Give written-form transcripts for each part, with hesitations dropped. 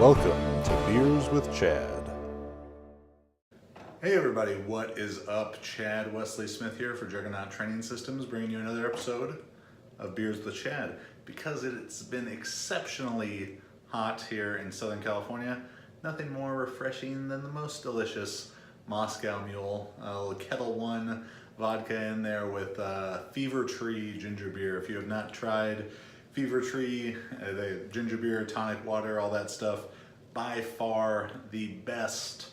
Welcome to Beers with Chad. Hey everybody, what is up? Chad Wesley Smith here for Juggernaut Training Systems, bringing you another episode of Beers with Chad. Because it's been exceptionally hot here in Southern California, nothing more refreshing than the most delicious Moscow Mule, a little Kettle One vodka in there with Fever Tree ginger beer. If you have not tried Fever Tree, the ginger beer, tonic water, all that stuff, by far the best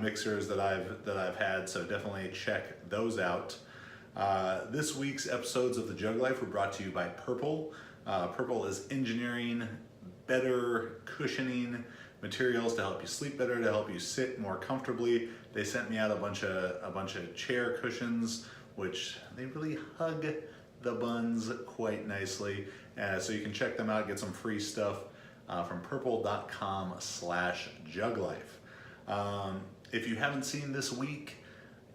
mixers that I've had, so definitely check those out. This week's episodes of the Jug Life were brought to you by Purple. Purple is engineering better cushioning materials to help you sleep better, to help you sit more comfortably. They sent me out a bunch of chair cushions, which they really hug the buns quite nicely. So you can check them out, get some free stuff from purple.com/juglife. If you haven't seen, this week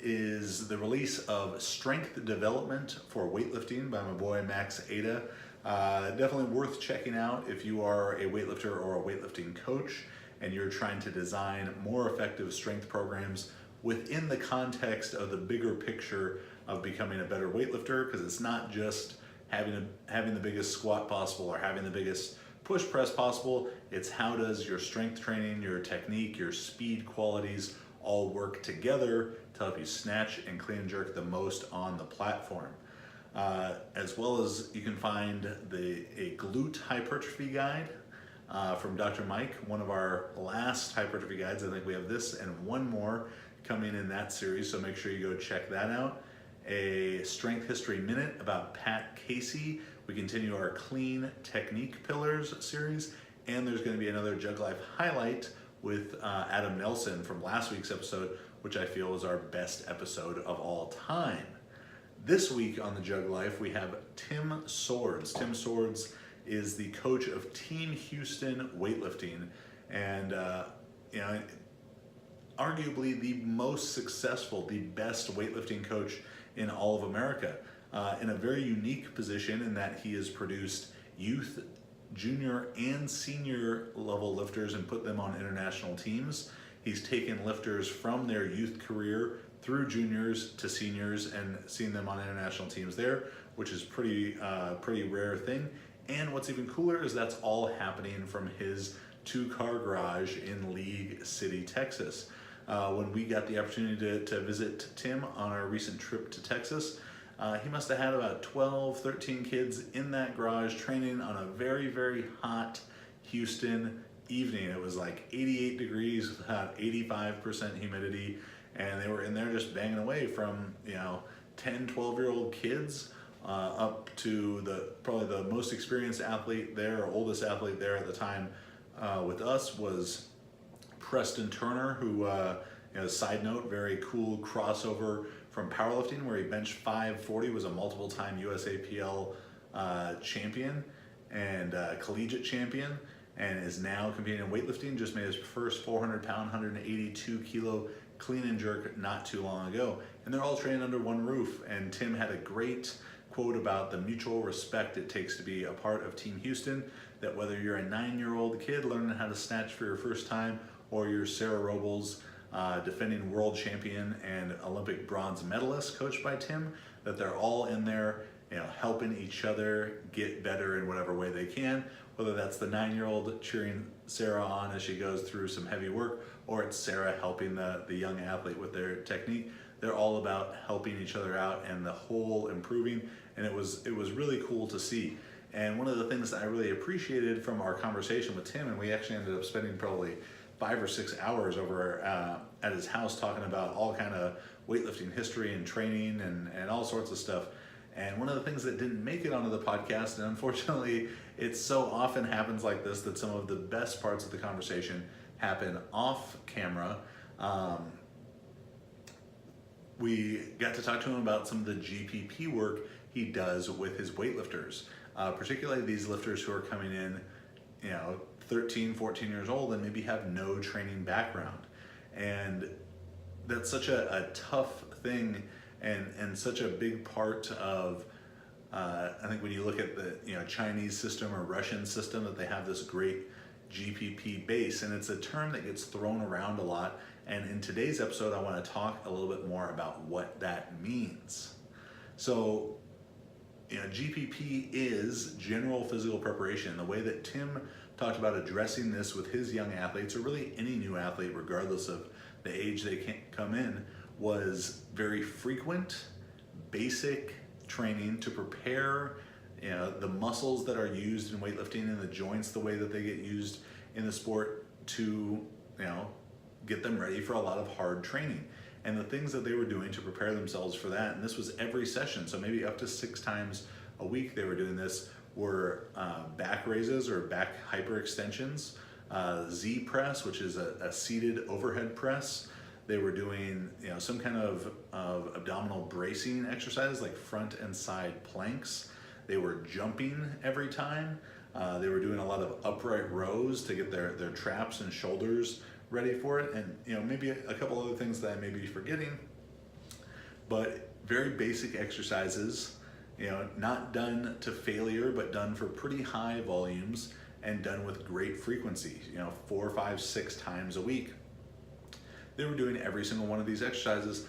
is the release of Strength Development for Weightlifting by my boy Max Ada. Definitely worth checking out if you are a weightlifter or a weightlifting coach and you're trying to design more effective strength programs within the context of the bigger picture of becoming a better weightlifter, because it's not just having the biggest squat possible or having the biggest push press possible. It's how does your strength training, your technique, your speed qualities all work together to help you snatch and clean and jerk the most on the platform. As well as you can find a glute hypertrophy guide from Dr. Mike, one of our last hypertrophy guides. I think we have this and one more coming in that series, so make sure you go check that out. A strength history minute about Pat Casey. We continue our clean technique pillars series, and there's going to be another Jug Life highlight with Adam Nelson from last week's episode, which I feel was our best episode of all time. This week on the Jug Life, we have Tim Swords. Tim Swords is the coach of Team Houston Weightlifting, and arguably the most successful, the best weightlifting coach in all of America, in a very unique position in that he has produced youth, junior, and senior level lifters and put them on international teams. He's taken lifters from their youth career through juniors to seniors and seen them on international teams there, which is pretty rare thing. And what's even cooler is that's all happening from his two-car garage in League City, Texas. When we got the opportunity to visit Tim on our recent trip to Texas, he must have had about 12, 13 kids in that garage training on a very, very hot Houston evening. It was like 88 degrees with about 85% humidity, and they were in there just banging away from 10, 12-year-old kids up to probably the most experienced athlete there, or oldest athlete there at the time with us was Preston Turner, who, side note, very cool crossover from powerlifting, where he benched 540, was a multiple-time USAPL champion and collegiate champion, and is now competing in weightlifting. Just made his first 400-pound, 182-kilo clean and jerk not too long ago. And they're all trained under one roof. And Tim had a great quote about the mutual respect it takes to be a part of Team Houston, that whether you're a 9-year-old kid learning how to snatch for your first time, or you're Sarah Robles, defending world champion and Olympic bronze medalist coached by Tim, that they're all in there helping each other get better in whatever way they can, whether that's the 9-year-old cheering Sarah on as she goes through some heavy work, or it's Sarah helping the young athlete with their technique. They're all about helping each other out and the whole improving, and it was really cool to see. And one of the things that I really appreciated from our conversation with Tim, and we actually ended up spending probably 5 or 6 hours over at his house talking about all kind of weightlifting history and training and all sorts of stuff. And one of the things that didn't make it onto the podcast, and unfortunately it so often happens like this, that some of the best parts of the conversation happen off camera. We got to talk to him about some of the GPP work he does with his weightlifters, particularly these lifters who are coming in 13, 14 years old and maybe have no training background. And that's such a tough thing and such a big part of, I think when you look at the Chinese system or Russian system, that they have this great GPP base, and it's a term that gets thrown around a lot. And in today's episode, I want to talk a little bit more about what that means. So, GPP is general physical preparation. The way that Tim talked about addressing this with his young athletes, or really any new athlete, regardless of the age they can come in, was very frequent, basic training to prepare the muscles that are used in weightlifting and the joints the way that they get used in the sport to get them ready for a lot of hard training. And the things that they were doing to prepare themselves for that, and this was every session, so maybe up to 6 times a week they were doing this, were back raises or back hyperextensions, Z press, which is a seated overhead press. They were doing some kind of abdominal bracing exercises like front and side planks. They were jumping every time. They were doing a lot of upright rows to get their traps and shoulders ready for it, and maybe a couple other things that I may be forgetting, but very basic exercises, not done to failure, but done for pretty high volumes and done with great frequency, 4, 5, 6 times a week. They were doing every single one of these exercises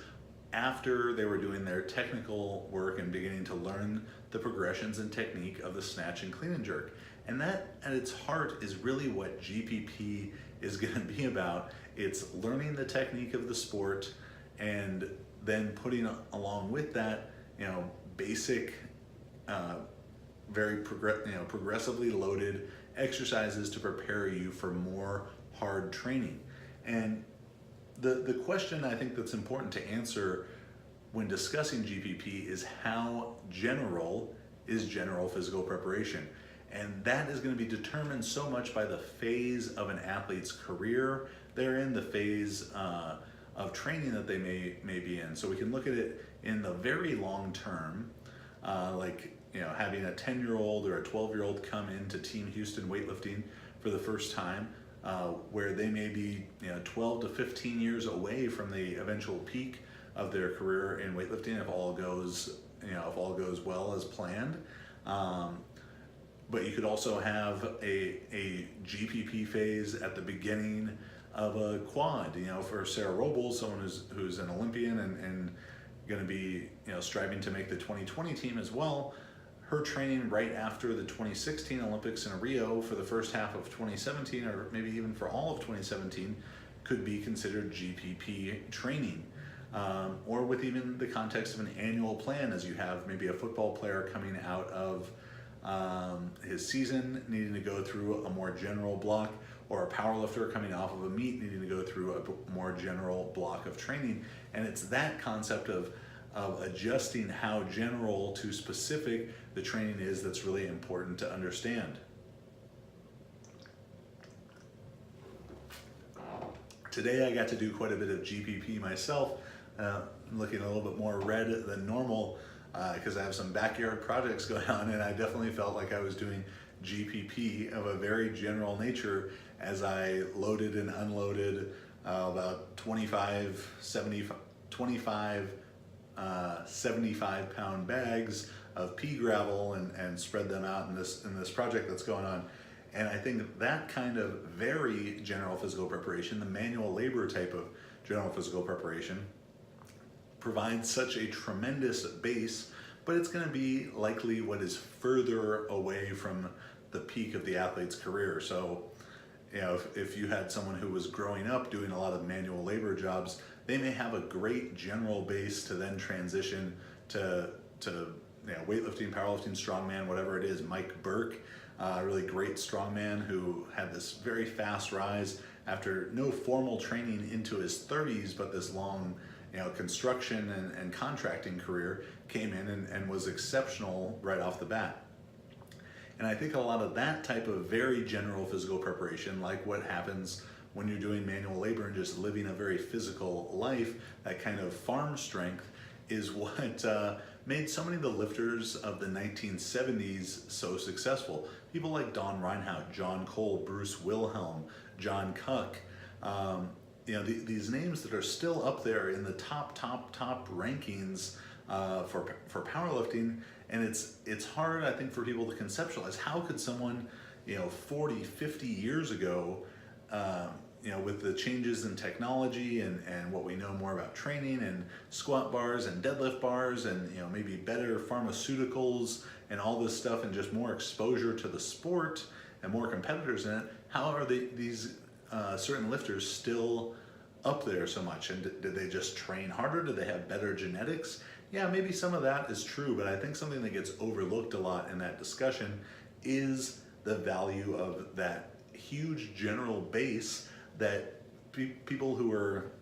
after they were doing their technical work and beginning to learn the progressions and technique of the snatch and clean and jerk. And that, at its heart, is really what GPP is going to be about. It's learning the technique of the sport and then putting along with that, basic, very progressively loaded exercises to prepare you for more hard training. And the question I think that's important to answer when discussing GPP is how general is general physical preparation. And that is going to be determined so much by the phase of an athlete's career they're in, the phase of training that they may be in. So we can look at it in the very long term, like having a 10-year-old or a 12-year-old come into Team Houston weightlifting for the first time, where they may be 12 to 15 years away from the eventual peak of their career in weightlifting if all goes well as planned. But you could also have a GPP phase at the beginning of a quad. For Sarah Robles, someone who's an Olympian and going to be striving to make the 2020 team as well. Her training right after the 2016 Olympics in Rio for the first half of 2017, or maybe even for all of 2017, could be considered GPP training. Or with even the context of an annual plan, as you have maybe a football player coming out of his season needing to go through a more general block, or a powerlifter coming off of a meet needing to go through a more general block of training. And it's that concept of adjusting how general to specific the training is that's really important to understand. Today I got to do quite a bit of GPP myself, looking a little bit more red than normal because I have some backyard projects going on, and I definitely felt like I was doing GPP of a very general nature as I loaded and unloaded about 25 75-pound bags of pea gravel and spread them out in this project that's going on. And I think that kind of very general physical preparation, the manual labor type of general physical preparation, provides such a tremendous base, but it's going to be likely what is further away from the peak of the athlete's career. So, if you had someone who was growing up doing a lot of manual labor jobs, they may have a great general base to then transition to weightlifting, powerlifting, strongman, whatever it is. Mike Burke, a really great strongman who had this very fast rise after no formal training into his 30s, but this long construction and contracting career, came in and was exceptional right off the bat. And I think a lot of that type of very general physical preparation, like what happens when you're doing manual labor and just living a very physical life, that kind of farm strength, is what made so many of the lifters of the 1970s so successful. People like Don Reinhardt, John Cole, Bruce Wilhelm, John Cuck, these names that are still up there in the top rankings for powerlifting. And it's hard, I think, for people to conceptualize how could someone 40, 50 years ago, with the changes in technology and what we know more about training and squat bars and deadlift bars and maybe better pharmaceuticals and all this stuff and just more exposure to the sport and more competitors in it, how are these certain lifters still up there so much? And did they just train harder? Do they have better genetics? Yeah, maybe some of that is true, but I think something that gets overlooked a lot in that discussion is the value of that huge general base that people who are,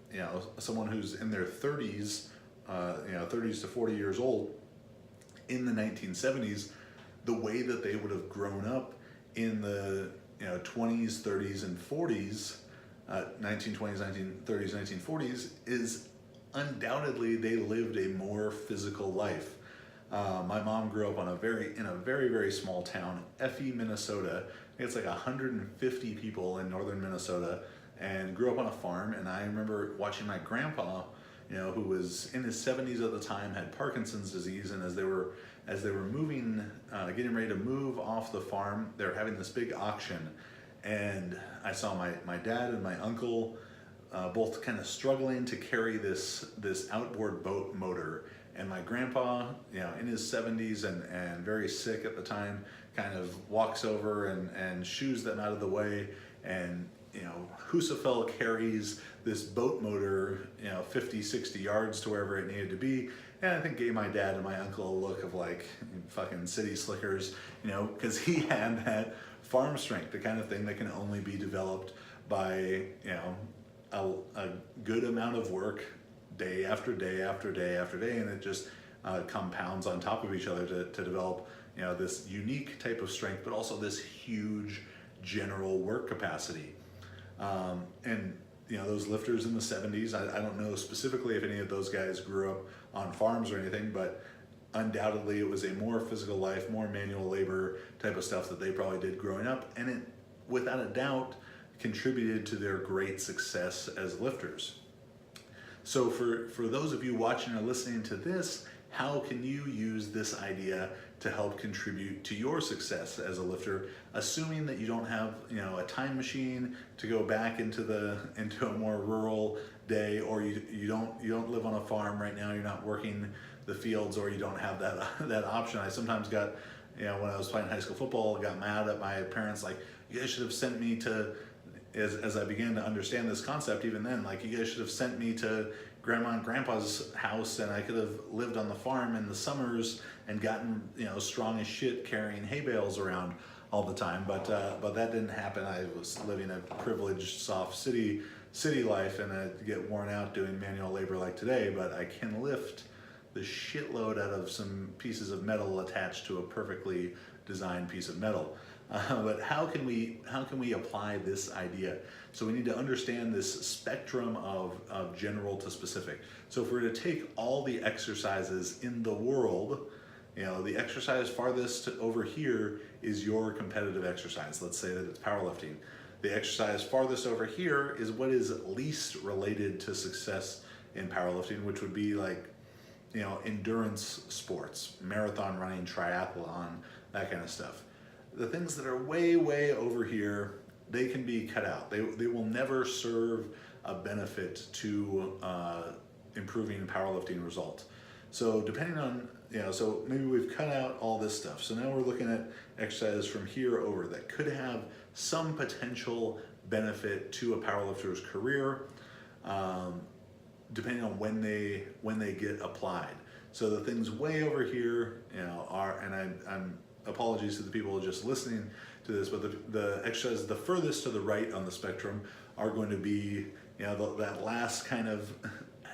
someone who's in their 30s, 30s to 40 years old in the 1970s, the way that they would have grown up in the 20s, 30s, and 40s, 1920s, 1930s, 1940s, is undoubtedly they lived a more physical life. My mom grew up in a very, very small town, Effie, Minnesota. It's like 150 people in northern Minnesota, and grew up on a farm. And I remember watching my grandpa, who was in his 70s at the time, had Parkinson's disease, and as they were moving, getting ready to move off the farm, they were having this big auction, and I saw my dad and my uncle both kind of struggling to carry this outboard boat motor. And my grandpa, in his 70s and very sick at the time, kind of walks over and shoos them out of the way. And, Husafel carries this boat motor, 50, 60 yards to wherever it needed to be. And I think gave my dad and my uncle a look of like fucking city slickers, because he had that farm strength, the kind of thing that can only be developed by, a good amount of work day after day after day after day, and it just compounds on top of each other to develop this unique type of strength, but also this huge general work capacity. And those lifters in the 70s, I don't know specifically if any of those guys grew up on farms or anything, but undoubtedly it was a more physical life, more manual labor type of stuff that they probably did growing up, and it without a doubt contributed to their great success as lifters. So for those of you watching or listening to this, how can you use this idea to help contribute to your success as a lifter, assuming that you don't have a time machine to go back into a more rural day, or you don't live on a farm right now, you're not working the fields, or you don't have that option. I sometimes got, when I was playing high school football, got mad at my parents, like, you guys should have sent me to, as I began to understand this concept, even then, like, you guys should have sent me to grandma and grandpa's house, and I could have lived on the farm in the summers and gotten strong as shit carrying hay bales around all the time. But that didn't happen. I was living a privileged, soft city life, and I get worn out doing manual labor like today. But I can lift the shitload out of some pieces of metal attached to a perfectly designed piece of metal. But how can we apply this idea? So we need to understand this spectrum of general to specific. So if we're to take all the exercises in the world, the exercise farthest over here is your competitive exercise. Let's say that it's powerlifting. The exercise farthest over here is what is least related to success in powerlifting, which would be like, endurance sports, marathon running, triathlon, that kind of stuff. The things that are way, way over here, they can be cut out. They will never serve a benefit to improving powerlifting results. So depending on, so maybe we've cut out all this stuff. So now we're looking at exercises from here over that could have some potential benefit to a powerlifter's career, depending on when they get applied. So the things way over here, are, and I'm apologies to the people just listening to this, but the exercises the furthest to the right on the spectrum are going to be, that last kind of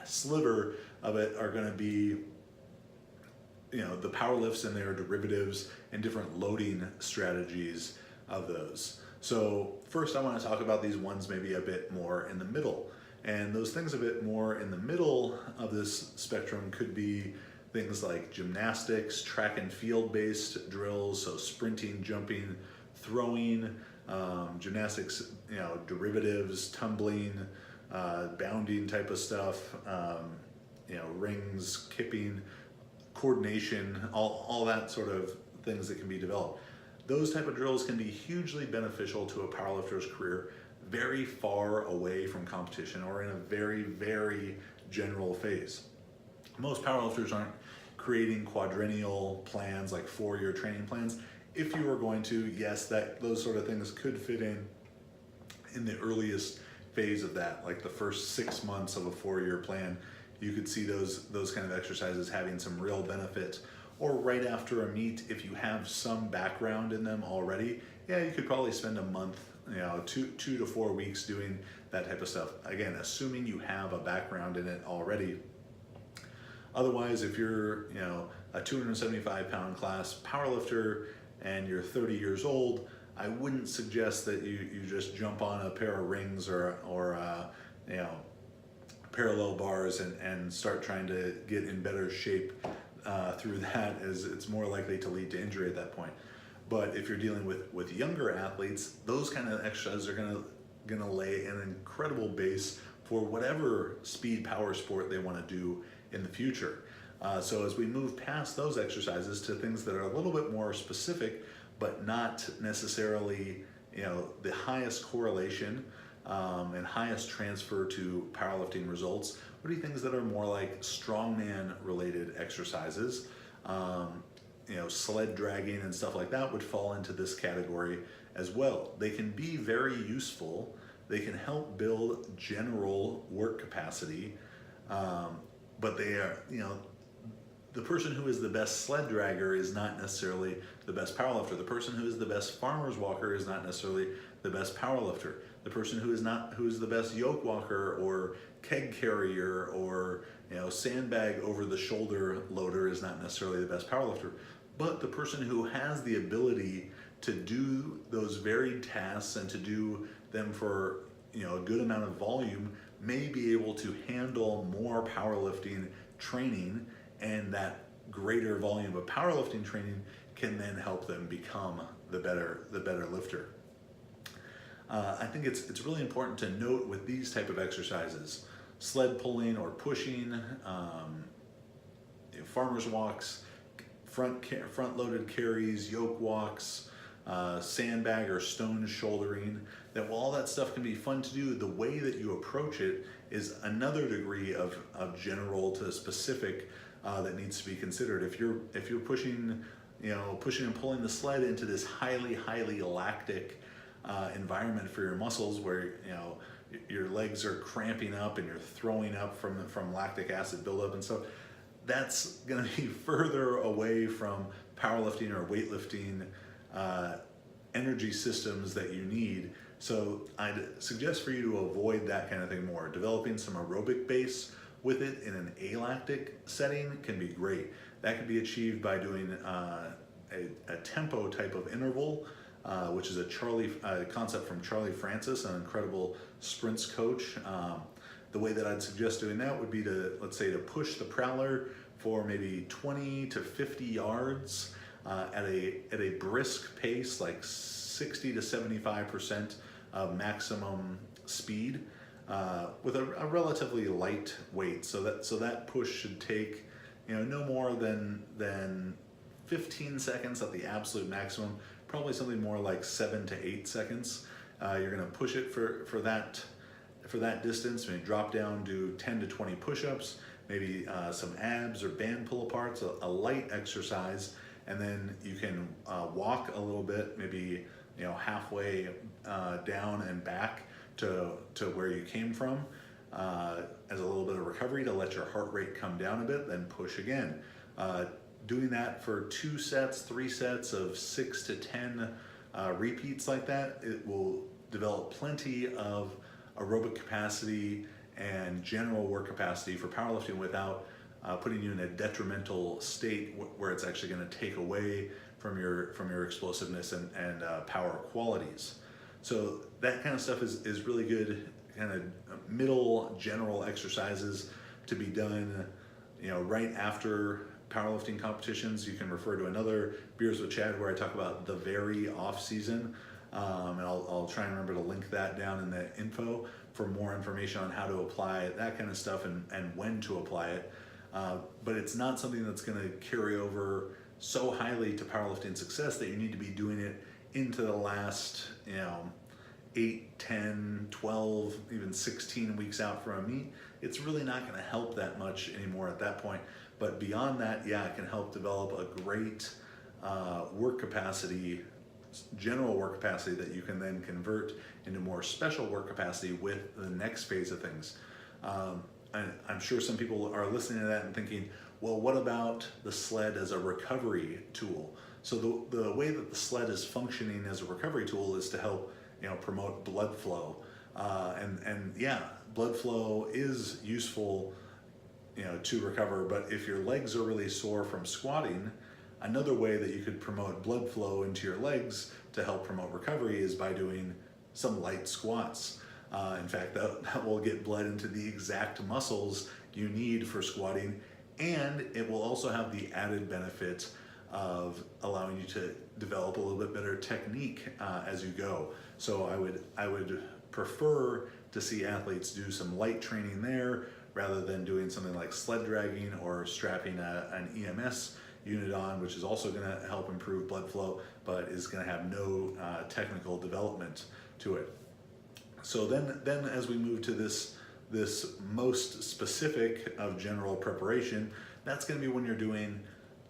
sliver of it are going to be, the power lifts and their derivatives and different loading strategies of those. So first I want to talk about these ones maybe a bit more in the middle. And those things a bit more in the middle of this spectrum could be things like gymnastics, track and field based drills, so sprinting, jumping, throwing, gymnastics, derivatives, tumbling, bounding type of stuff, rings, kipping, coordination, all that sort of things that can be developed. those type of drills can be hugely beneficial to a powerlifter's career very far away from competition or in a very, very general phase. Most powerlifters aren't creating quadrennial plans, like 4-year training plans. If you were going to, yes, those sort of things could fit in the earliest phase of that, like the first 6 months of a 4-year plan. You could see those kind of exercises having some real benefit. Or right after a meet, if you have some background in them already, yeah, you could probably spend a month, 2 to 4 weeks doing that type of stuff. Again, assuming you have a background in it already. Otherwise, if you're, a 275-pound class powerlifter and you're 30 years old, I wouldn't suggest that you just jump on a pair of rings or parallel bars and start trying to get in better shape through that, as it's more likely to lead to injury at that point. But if you're dealing with younger athletes, those kind of exercises are gonna lay an incredible base for whatever speed power sport they want to do in the future. So as we move past those exercises to things that are a little bit more specific, but not necessarily the highest correlation and highest transfer to powerlifting results, what are things that are more like strongman related exercises? Sled dragging and stuff like that would fall into this category as well. They can be very useful. They can help build general work capacity, but they are, the person who is the best sled dragger is not necessarily the best powerlifter. The person who is the best farmer's walker is not necessarily the best powerlifter. The person who is the best yoke walker or keg carrier or sandbag over the shoulder loader is not necessarily the best powerlifter. But the person who has the ability to do those varied tasks and to do them for a good amount of volume may be able to handle more powerlifting training, and that greater volume of powerlifting training can then help them become the better lifter. I think it's really important to note with these type of exercises, sled pulling or pushing, farmer's walks, front loaded carries, yoke walks, sandbag or stone shouldering, that while all that stuff can be fun to do, the way that you approach it is another degree of general to specific that needs to be considered. If you're pushing and pulling the sled into this highly lactic environment for your muscles, where your legs are cramping up and you're throwing up from lactic acid buildup and stuff, that's going to be further away from powerlifting or weightlifting energy systems that you need. So I'd suggest for you to avoid that kind of thing more. Developing some aerobic base with it in an alactic setting can be great. That can be achieved by doing a tempo type of interval, which is a concept from Charlie Francis, an incredible sprints coach. The way that I'd suggest doing that would be let's say to push the prowler for maybe 20 to 50 yards at a brisk pace, like 60 to 75% of maximum speed, with a relatively light weight. So that push should take no more than 15 seconds at the absolute maximum, probably something more like 7 to 8 seconds. You're going to push it for that distance. Maybe drop down, do 10 to 20 push-ups, maybe some abs or band pull-aparts, a light exercise, and then you can walk a little bit, maybe halfway down and back to where you came from as a little bit of recovery to let your heart rate come down a bit, then push again. Doing that for 2 sets, 3 sets of 6 to 10 repeats like that, it will develop plenty of aerobic capacity and general work capacity for powerlifting without putting you in a detrimental state where it's actually going to take away from your explosiveness and power qualities. So that kind of stuff is really good, kind of middle general exercises to be done right after powerlifting competitions. You can refer to another Beers with Chad where I talk about the very off season, and I'll try and remember to link that down in the info for more information on how to apply that kind of stuff and when to apply it. But it's not something that's going to carry over so highly to powerlifting success that you need to be doing it into the last, 8, 10, 12, even 16 weeks out from a meet, it's really not going to help that much anymore at that point. But beyond that, yeah, it can help develop a great work capacity, general work capacity that you can then convert into more special work capacity with the next phase of things. And I'm sure some people are listening to that and thinking, well, what about the sled as a recovery tool? So the way that the sled is functioning as a recovery tool is to help, promote blood flow. And yeah, blood flow is useful, to recover, but if your legs are really sore from squatting, another way that you could promote blood flow into your legs to help promote recovery is by doing some light squats. In fact, that will get blood into the exact muscles you need for squatting, and it will also have the added benefit of allowing you to develop a little bit better technique as you go. So I would prefer to see athletes do some light training there rather than doing something like sled dragging or strapping an EMS unit on, which is also going to help improve blood flow, but is going to have no technical development to it. So then as we move to this most specific of general preparation, that's going to be when you're doing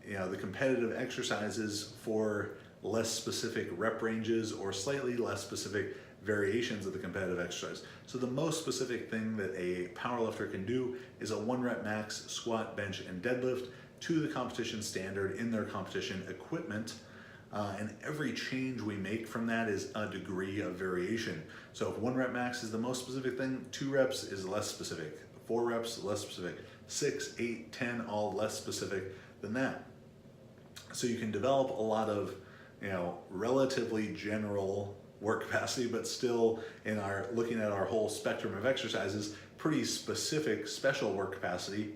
the competitive exercises for less specific rep ranges or slightly less specific variations of the competitive exercise. So the most specific thing that a powerlifter can do is a 1 rep max squat, bench, and deadlift to the competition standard in their competition equipment. And every change we make from that is a degree of variation. So if 1 rep max is the most specific thing, 2 reps is less specific, 4 reps less specific, 6, 8, 10, all less specific than that. So you can develop a lot of, relatively general work capacity, but still looking at our whole spectrum of exercises, pretty specific special work capacity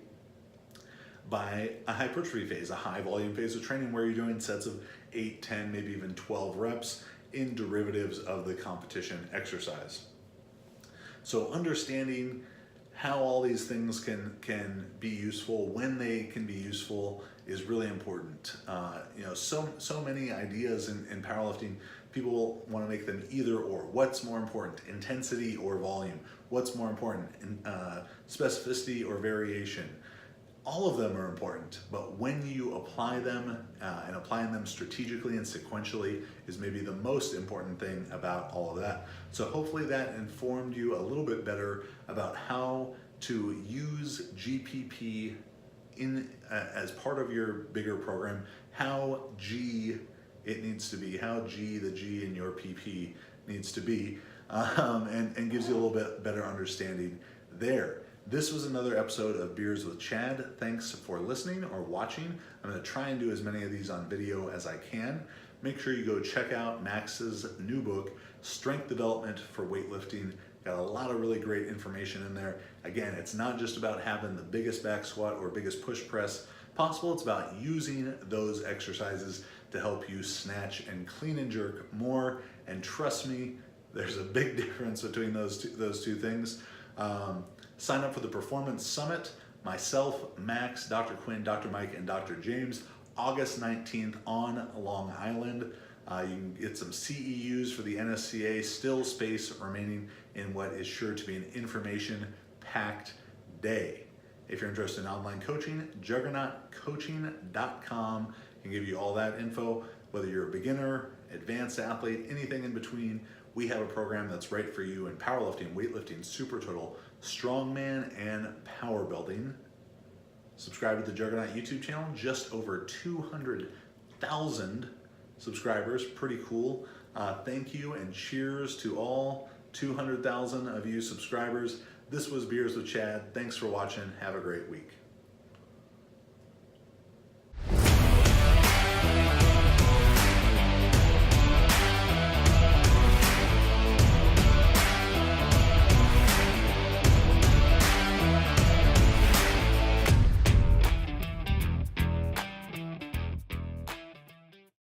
by a hypertrophy phase, a high volume phase of training where you're doing sets of 8, 10, maybe even 12 reps in derivatives of the competition exercise. So understanding how all these things can be useful, when they can be useful, is really important. So many ideas in powerlifting, people want to make them either or. What's more important, intensity or volume? What's more important, specificity or variation? All of them are important, but when you apply them and applying them strategically and sequentially is maybe the most important thing about all of that. So hopefully that informed you a little bit better about how to use GPP as part of your bigger program, how G it needs to be, how the G in your PP needs to be, and gives you a little bit better understanding there. This was another episode of Beers with Chad. Thanks for listening or watching. I'm going to try and do as many of these on video as I can. Make sure you go check out Max's new book, Strength Development for Weightlifting. Got a lot of really great information in there. Again, it's not just about having the biggest back squat or biggest push press possible. It's about using those exercises to help you snatch and clean and jerk more. And trust me, there's a big difference between those two things. Sign up for the Performance Summit. Myself, Max, Dr. Quinn, Dr. Mike, and Dr. James, August 19th on Long Island. You can get some CEUs for the NSCA, still space remaining in what is sure to be an information-packed day. If you're interested in online coaching, juggernautcoaching.com can give you all that info. Whether you're a beginner, advanced athlete, anything in between, we have a program that's right for you in powerlifting, weightlifting, super total, strongman, and power building. Subscribe to the Juggernaut YouTube channel, just over 200,000 subscribers, pretty cool. Thank you and cheers to all 200,000 of you subscribers. This was Beers with Chad. Thanks for watching. Have a great week.